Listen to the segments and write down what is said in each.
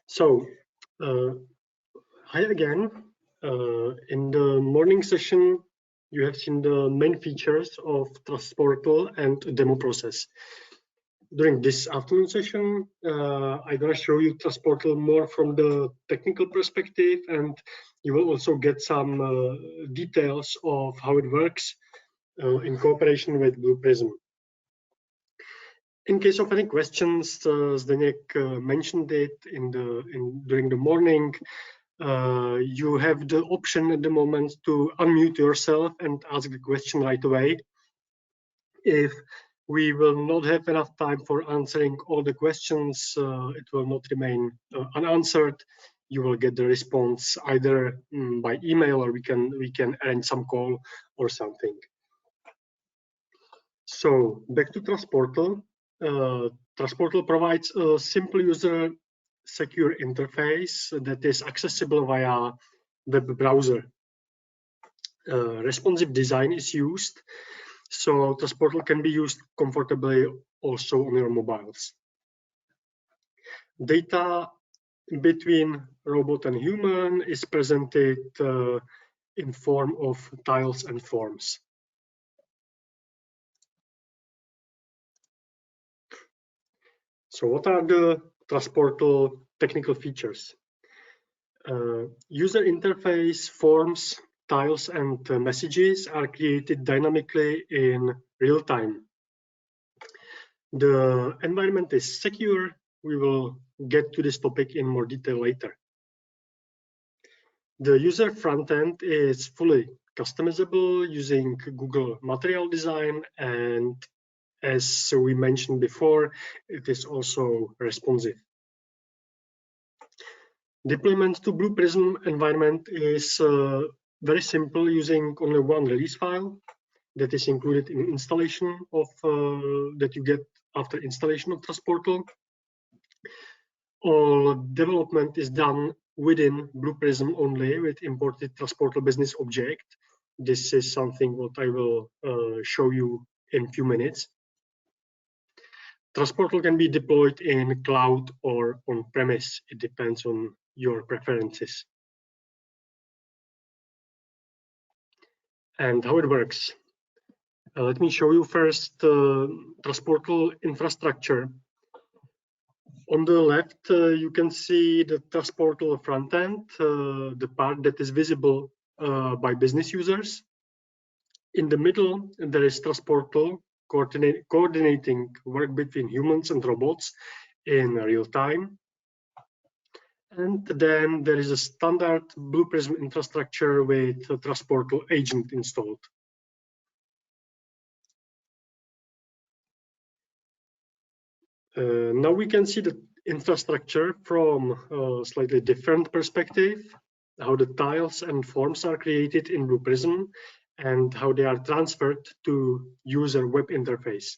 So, hi again. In the morning session, you have seen the main features of TrustPortal and a demo process. During this afternoon session, I'm going to show you TrustPortal more from the technical perspective, and you will also get some details of how it works in cooperation with Blue Prism. In case of any questions, Zdeněk mentioned it during the morning. You have the option at the moment to unmute yourself and ask the question right away. If we will not have enough time for answering all the questions, it will not remain unanswered. You will get the response either by email, or we can arrange some call or something. So back to TrustPortal. TrustPortal provides a simple user secure interface that is accessible via web browser. Responsive design is used, so TrustPortal can be used comfortably also on your mobiles. Data between robot and human is presented in form of tiles and forms. So what are the TrustPortal technical features? User interface, forms, tiles, and messages are created dynamically in real time. The environment is secure. We will get to this topic in more detail later. The user front end is fully customizable using Google Material Design, and as we mentioned before, it is also responsive. Deployment to Blue Prism environment is very simple, using only one release file that is included in installation of that you get after installation of TrustPortal. All development is done within Blue Prism only with imported TrustPortal business object. This is something what I will show you in a few minutes. TrustPortal can be deployed in cloud or on-premise. It depends on your preferences. And how it works. Let me show you first TrustPortal infrastructure. On the left, you can see the TrustPortal front end, the part that is visible by business users. In the middle, there is TrustPortal coordinating work between humans and robots in real time. And then there is a standard Blue Prism infrastructure with a TrustPortal agent installed. Now we can see the infrastructure from a slightly different perspective, how the tiles and forms are created in Blue Prism and how they are transferred to user web interface.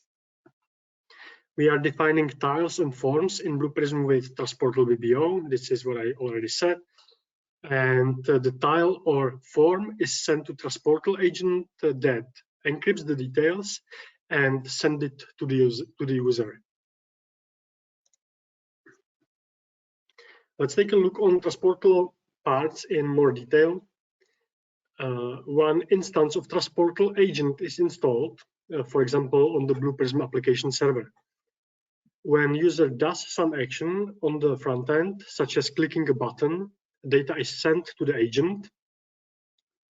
We are defining tiles and forms in Blue Prism with TrustPortal VBO. This is what I already said. And the tile or form is sent to TrustPortal agent that encrypts the details and send it to the user. Let's take a look on TrustPortal parts in more detail. One instance of TrustPortal agent is installed, for example, on the Blue Prism application server. When user does some action on the front end, such as clicking a button, data is sent to the agent.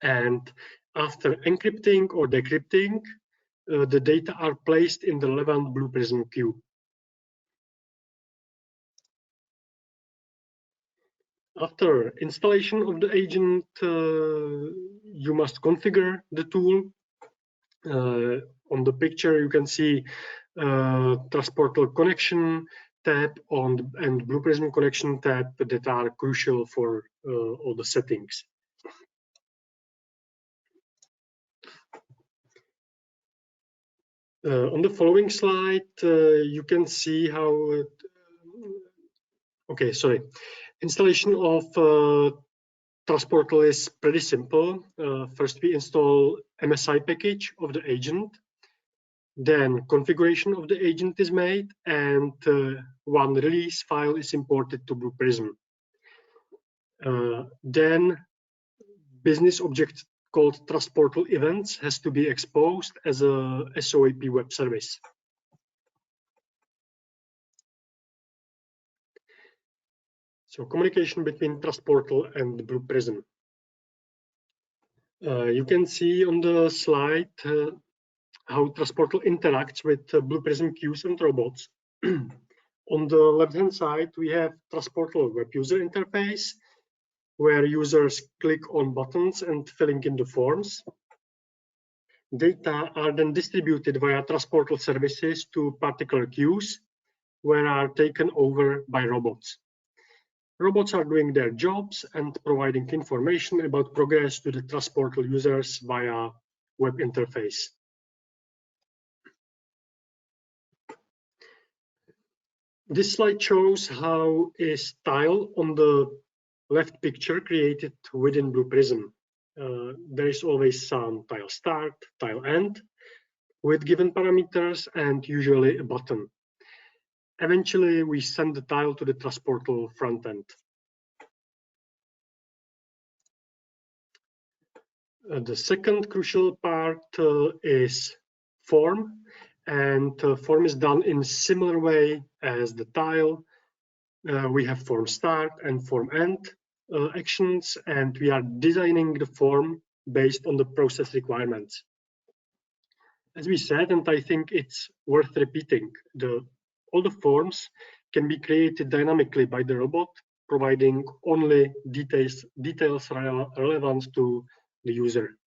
And after encrypting or decrypting, the data are placed in the relevant Blue Prism queue. After installation of the agent, you must configure the tool. On the picture, you can see TrustPortal connection tab and Blue Prism connection tab that are crucial for all the settings. On the following slide, you can see how. Installation of TrustPortal is pretty simple. First, we install MSI package of the agent. Then configuration of the agent is made, and one release file is imported to Blue Prism. Then business object called TrustPortal Events has to be exposed as a SOAP web service. So communication between TrustPortal and Blue Prism. You can see on the slide how TrustPortal interacts with Blue Prism queues and robots. On the left-hand side, we have TrustPortal web user interface, where users click on buttons and filling in the forms. Data are then distributed via TrustPortal services to particular queues, where are taken over by robots. Robots are doing their jobs and providing information about progress to the TrustPortal users via web interface. This slide shows how is tile on the left picture created within Blue Prism. There is always some tile start, tile end, with given parameters and usually a button. Eventually, we send the tile to the TrustPortal front end. The second crucial part is form, and form is done in similar way as the tile. We have form start and form end actions, and we are designing the form based on the process requirements. As we said, and I think it's worth repeating, all the forms can be created dynamically by the robot, providing only details relevant to the user.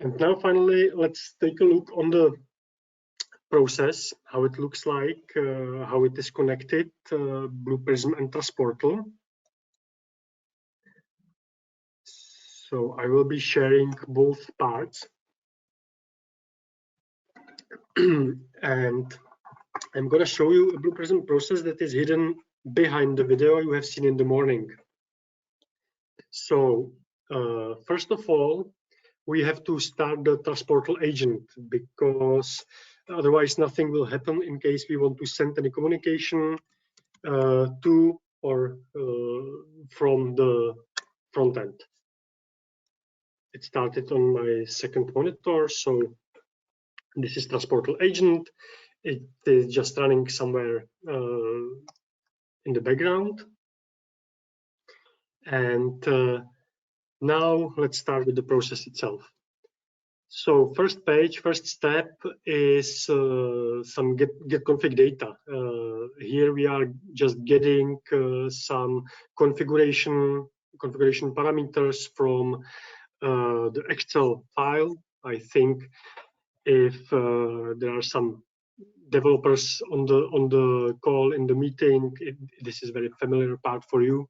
And now finally, let's take a look on the process, how it looks like, how it is connected, Blue Prism and TrustPortal. So I will be sharing both parts. And I'm going to show you a Blue Prism process that is hidden behind the video you have seen in the morning. So first of all, we have to start the TrustPortal agent, because otherwise nothing will happen in case we want to send any communication to or from the front end. It started on my second monitor, so this is TrustPortal agent. It is just running somewhere in the background. And now let's start with the process itself. So first step is some get config data. Here we are just getting some configuration parameters from the Excel file. I think if there are some developers on the call in the meeting, this is a very familiar part for you.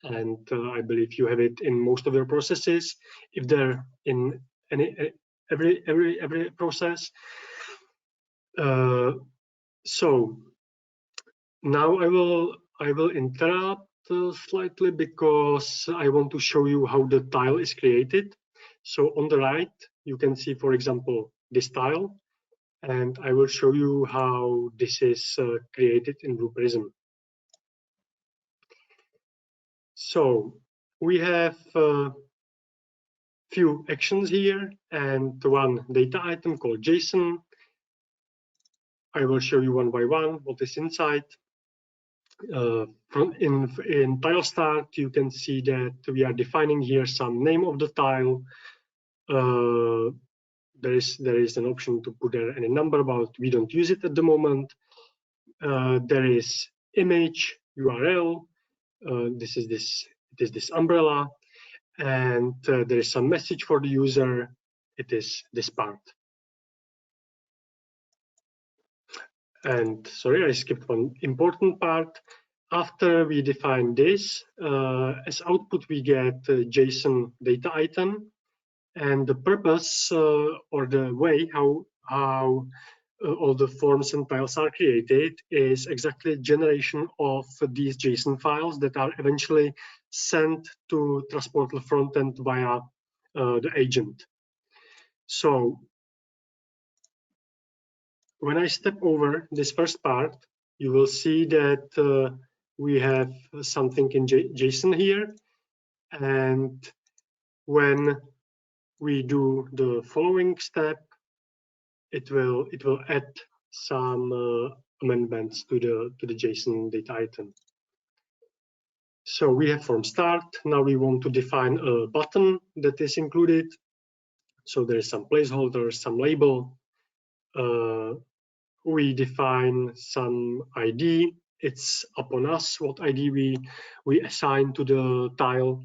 And I believe you have it in most of your processes. If they're in every process. So now I will interrupt slightly, because I want to show you how the tile is created. So on the right, you can see, for example, this tile, and I will show you how this is created in Blue Prism. So we have few actions here and one data item called JSON. I will show you one by one what is inside. In tile start, you can see that we are defining here some name of the tile. There is an option to put there any number, but we don't use it at the moment. There is image, URL. It is this umbrella. And there is some message for the user. It is this part. And sorry, I skipped one important part. After we define this, as output, we get a JSON data item. And the purpose or the way how all the forms and tiles are created is exactly generation of these JSON files that are eventually sent to TrustPortal frontend via the agent. So when I step over this first part, you will see that we have something in JSON here. And when we do the following step, it will add some amendments to the JSON data item. So we have from start. Now we want to define a button that is included. So there is some placeholder, some label. We define some ID. It's upon us what ID we assign to the tile.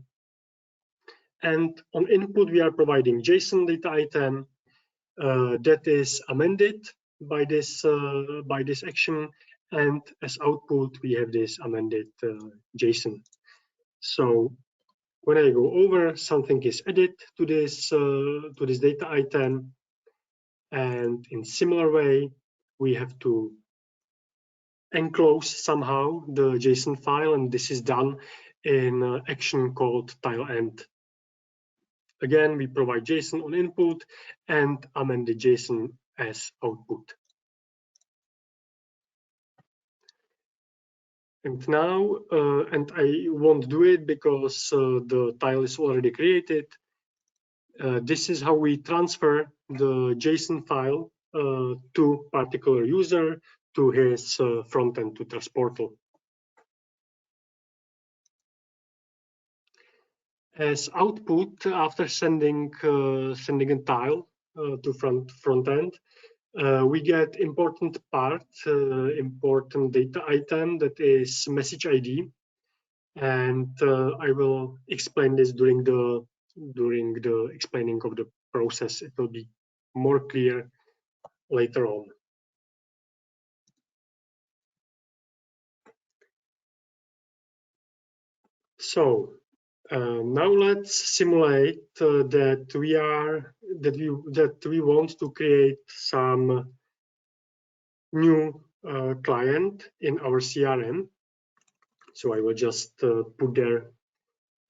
And on input, we are providing JSON data item that is amended by this action. And as output, we have this amended JSON. So when I go over, something is added to this data item. And in similar way, we have to enclose somehow the JSON file, and this is done in an action called tile end. Again, we provide JSON on input and amend the JSON as output. And now, and I won't do it because the tile is already created. This is how we transfer the JSON file to particular user to his front end to TrustPortal. As output, after sending a tile to front end, we get important part, important data item that is message ID, and I will explain this during the explaining of the process. It will be more clear later on. So now let's simulate that we want to create some new client in our CRM. So I will just put there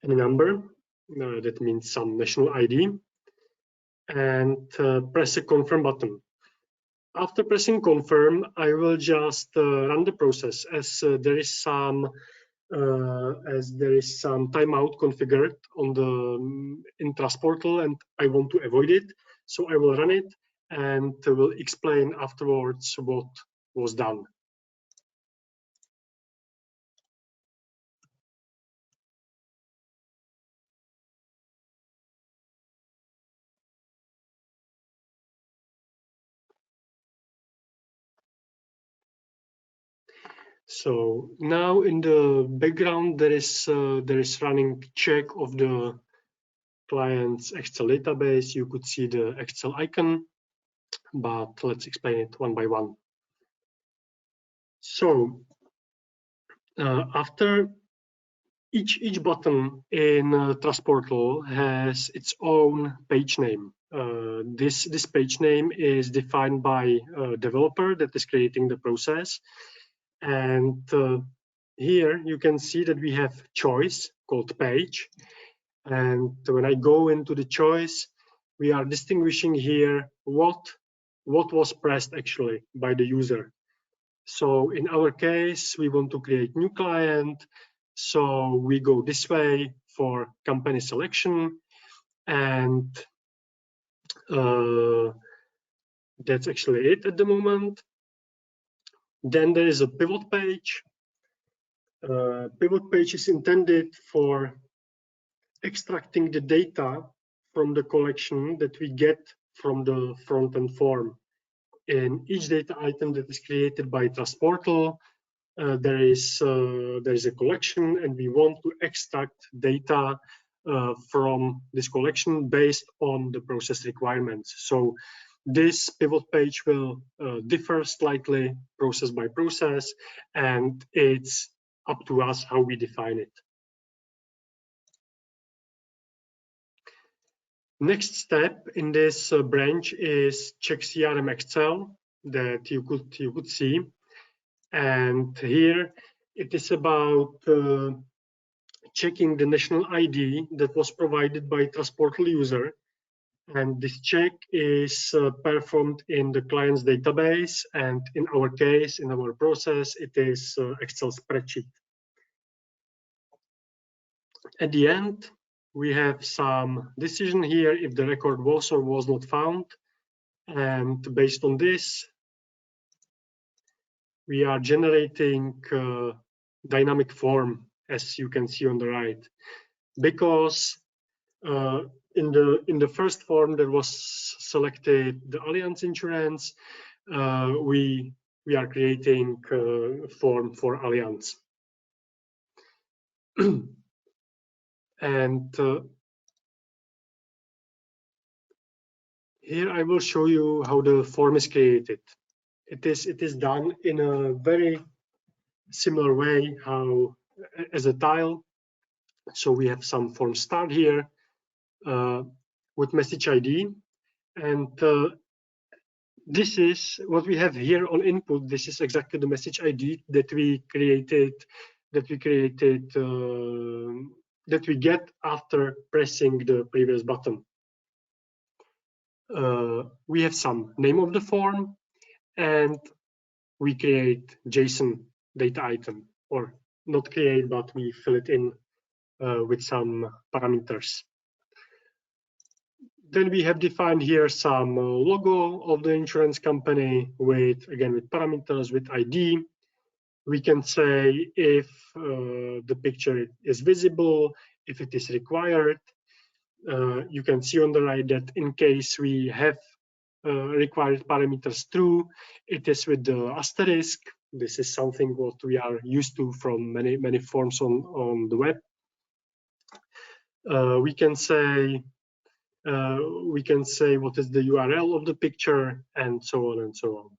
any number, that means some national ID, and press a confirm button. After pressing confirm, I will just run the process as there is some timeout configured in TrustPortal, and I want to avoid it. So I will run it and will explain afterwards what was done. So now in the background there is running check of the client's Excel database. You could see the Excel icon, but let's explain it one by one. So after each button in TrustPortal has its own page name. This page name is defined by a developer that is creating the process. And here you can see that we have choice called page. And when I go into the choice, we are distinguishing here what was pressed actually by the user. So in our case, we want to create new client. So we go this way for company selection, and that's actually it at the moment. Then there is a pivot page. Pivot page is intended for extracting the data from the collection that we get from the front-end form. In each data item that is created by TrustPortal, there is a collection, and we want to extract data from this collection based on the process requirements. So this pivot page will differ slightly process by process, and it's up to us how we define it. Next step in this branch is check CRM Excel that you could see. And here it is about checking the national ID that was provided by TrustPortal user. And this check is performed in the client's database, and in our case, in our process, it is Excel spreadsheet. At the end, we have some decision here if the record was or was not found, and based on this, we are generating dynamic form, as you can see on the right, because in the first form that was selected the Allianz insurance, we are creating form for Allianz. And here I will show you how the form is created. It is done in a very similar way how as a tile. So we have some form start here with message ID, and this is what we have here on input. This is exactly the message ID that we created, that we get after pressing the previous button. We have some name of the form, and we create JSON data item, or not create, but we fill it in with some parameters. Then we have defined here some logo of the insurance company with, again, with parameters, with ID. We can say if the picture is visible, if it is required. You can see on the right that in case we have required parameters true, it is with the asterisk. This is something what we are used to from many forms on the web. We can say what is the URL of the picture, and so on and so on.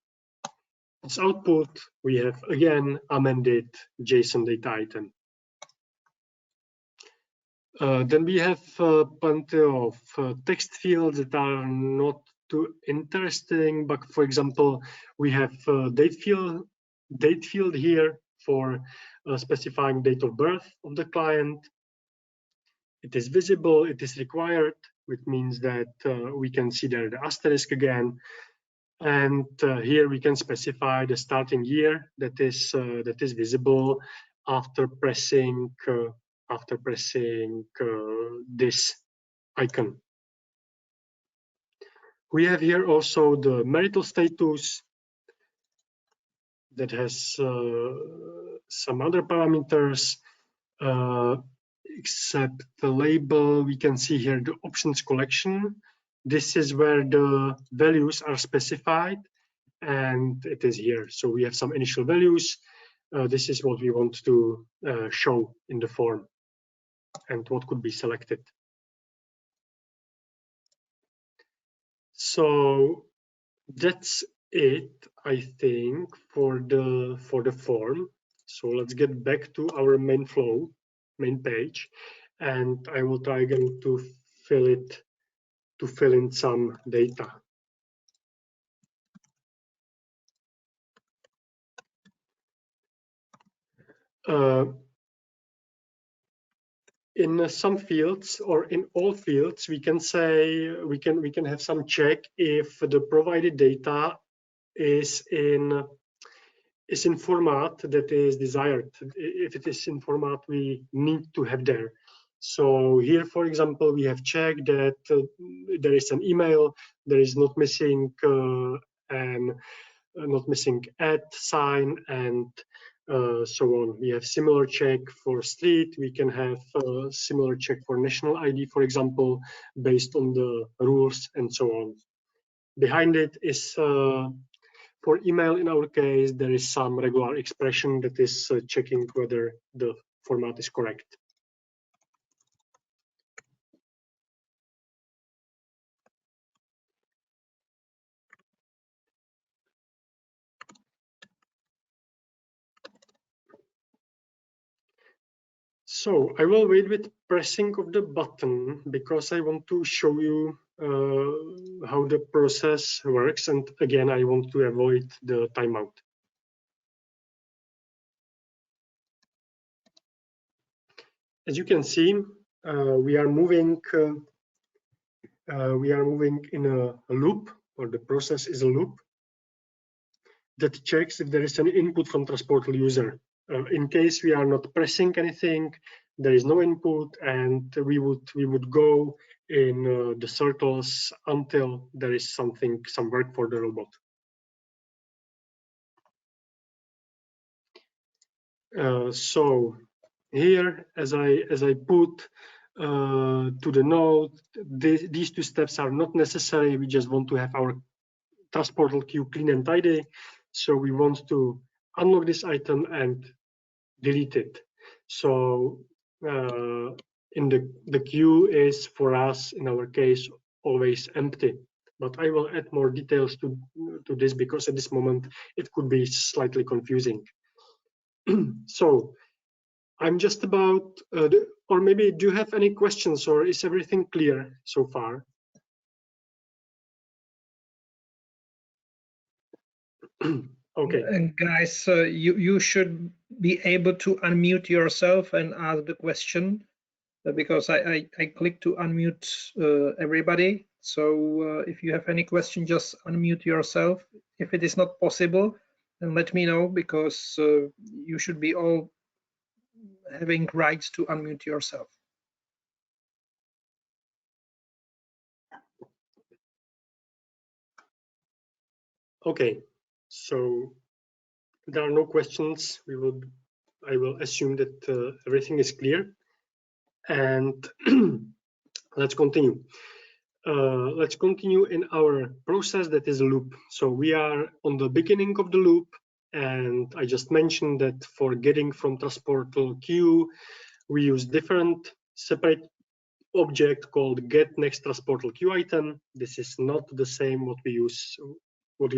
As output, we have again amended JSON data item. Then we have plenty of text fields that are not too interesting, but for example, we have date field here for specifying date of birth of the client. It is visible, it is required, which means that we can see there the asterisk again. And here we can specify the starting year that is visible after pressing this icon. We have here also the marital status that has some other parameters, except the label. We can see here the options collection. This is where the values are specified, and it is here. So we have some initial values. This is what we want to show in the form and what could be selected. So that's it, I think, for the form. So let's get back to our main flow, main page, and I will try again to fill in some data. In some fields, or in all fields, we can say we can have some check if the provided data is in format that is desired. If it is in format we need to have there. So here, for example, we have checked that there is an email, there is not missing @ sign, and so on. We have similar check for street. We can have similar check for national ID, for example, based on the rules and so on. Behind it is for email, in our case, there is some regular expression that is checking whether the format is correct. So I will wait with pressing of the button because I want to show you how the process works, and again I want to avoid the timeout. As you can see, we are moving we are moving in a loop, or the process is a loop that checks if there is an input from TrustPortal user. In case we are not pressing anything, there is no input, and we would go in the circles until there is some work for the robot. So here, as I put to the node, these two steps are not necessary. We just want to have our TrustPortal queue clean and tidy. So we want to unlock this item and delete it. So in the queue is for us, in our case, always empty. But I will add more details to this, because at this moment it could be slightly confusing. So I'm just about, or maybe do you have any questions, or is everything clear so far? Okay. And guys, you should be able to unmute yourself and ask the question, because I clicked to unmute everybody. So if you have any question, just unmute yourself. If it is not possible, then let me know, because you should be all having rights to unmute yourself. Okay, so there are no questions. I will assume that everything is clear, and let's continue. Let's continue in our process that is a loop. So we are on the beginning of the loop, and I just mentioned that for getting from TrustPortal queue, we use different separate object called get next TrustPortal queue item. This is not the same what you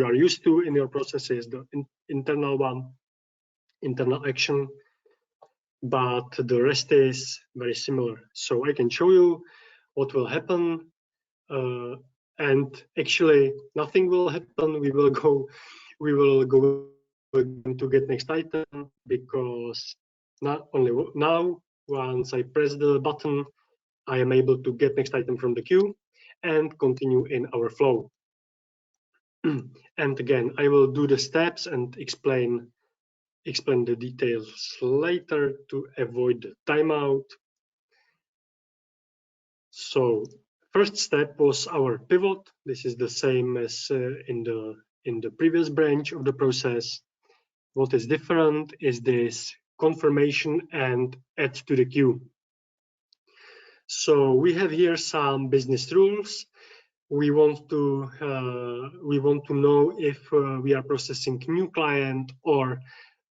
are used to in your processes, the internal one, internal action, but the rest is very similar. So I can show you what will happen. And actually nothing will happen. We will go to get next item, because not only now, once I press the button, I am able to get next item from the queue and continue in our flow. And again, I will do the steps and explain the details later to avoid the timeout. So first step was our pivot. This is the same as in the previous branch of the process. What is different is this confirmation and add to the queue. So we have here some business rules. We want to know if we are processing new client, or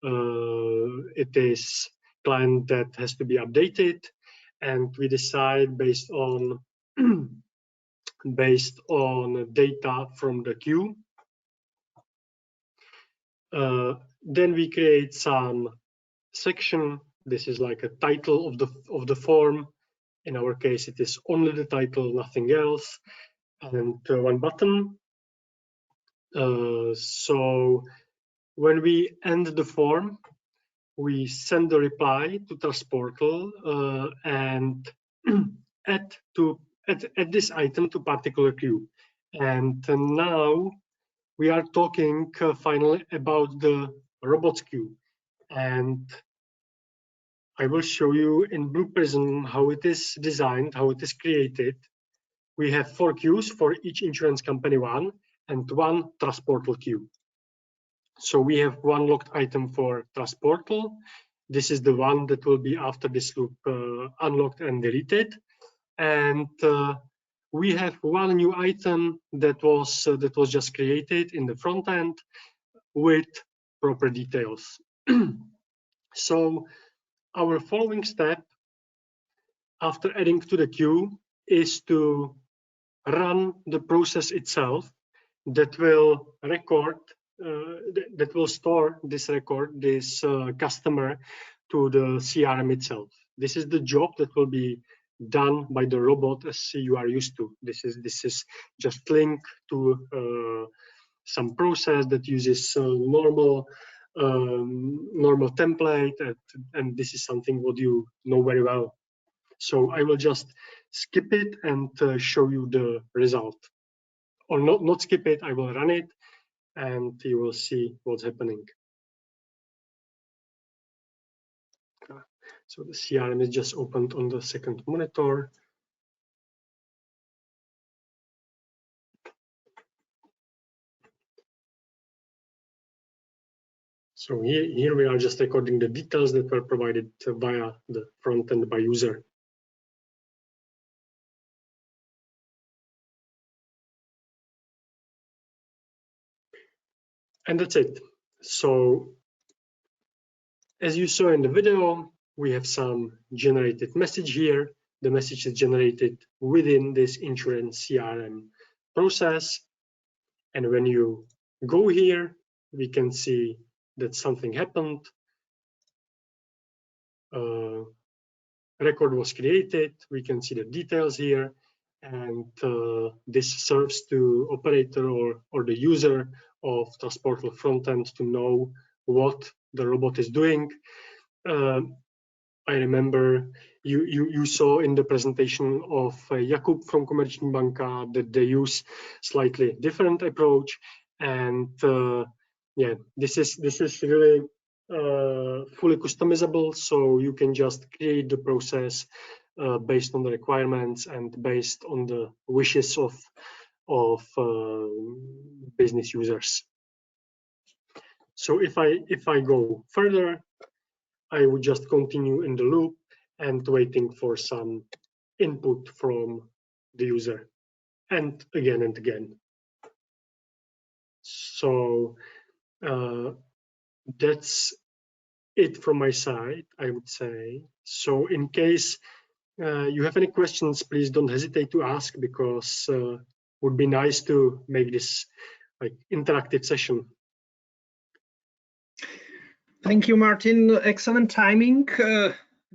it is client that has to be updated, and we decide based on data from the queue. Then we create some section. This is like a title of the form. In our case, it is only the title, nothing else, and one button. So when we end the form, we send the reply to TrustPortal and add this item to particular queue. And now we are talking finally about the robots queue, and I will show you in Blue Prism how it is designed, how it is created. We have 4 queues for each insurance company one, and 1 TrustPortal queue. So we have 1 locked item for TrustPortal. This is the one that will be after this loop unlocked and deleted. And we have 1 new item that was just created in the front end with proper details. So our following step after adding to the queue is to run the process itself that will record, that will store this record, this customer, to the CRM itself. This is the job that will be done by the robot as you are used to. This is just linked to some process that uses normal template, and this is something what you know very well. So I will just skip it and show you the result. Or not skip it, I will run it and you will see what's happening. So the CRM is just opened on the second monitor. So here we are just recording the details that were provided via the front end by user. And that's it. So as you saw in the video, we have some generated message here. The message is generated within this insurance CRM process. And when you go here, we can see that something happened. Record was created. We can see the details here. And this serves to operator or the user of TrustPortal frontend to know what the robot is doing. I remember you saw in the presentation of Jakub from Komerční banka that they use slightly different approach, and yeah, this is really fully customizable. So you can just create the process based on the requirements and based on the wishes of business users. So if I go further, I would just continue in the loop and waiting for some input from the user, and again and again. So that's it from my side, I would say. So in case you have any questions, please don't hesitate to ask, because it would be nice to make this like interactive session. Thank you, Martin. Excellent timing.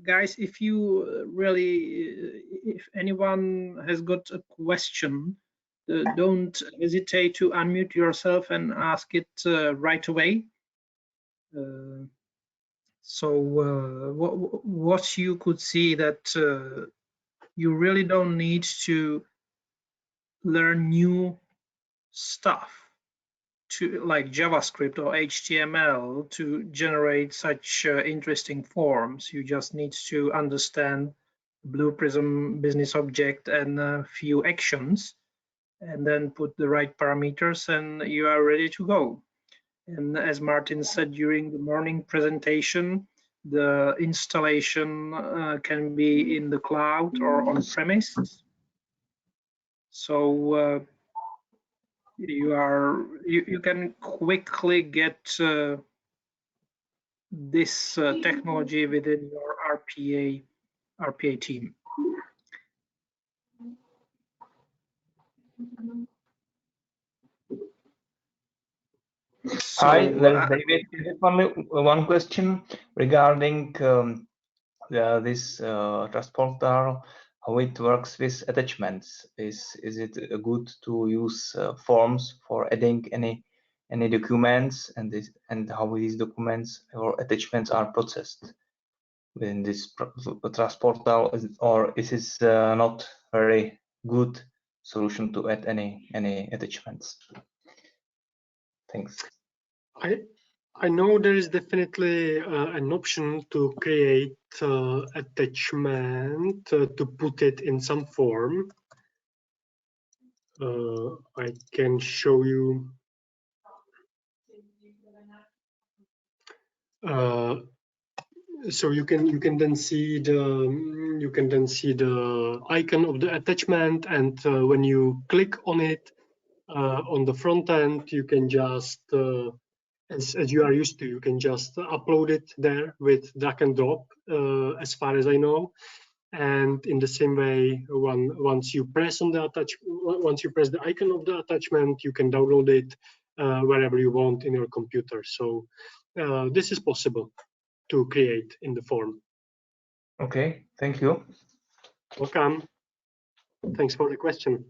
Guys, if you if anyone has got a question, don't hesitate to unmute yourself and ask it right away. What you could see that you really don't need to learn new stuff to like JavaScript or HTML to generate such interesting forms. You just need to understand Blue Prism business object and a few actions, and then put the right parameters, and you are ready to go. And as Martin said during the morning presentation, the installation can be in the cloud or on premise. So you can quickly get this technology within your RPA team. So, hi, David. Only one question regarding this TrustPortal, how it works with attachments. Is it good to use forms for adding any documents, and how these documents or attachments are processed within this TrustPortal, or is this not very good solution to add any attachments? Thanks. I know there is definitely an option to create attachment to put it in some form. I can show you. So you can then see the icon of the attachment, and when you click on it on the front end, you can just as you are used to, you can just upload it there with drag and drop, as far as I know. And in the same way, once you press on the once you press the icon of the attachment, you can download it wherever you want in your computer. So this is possible to create in the form. Okay, thank you. Welcome. Thanks for the question.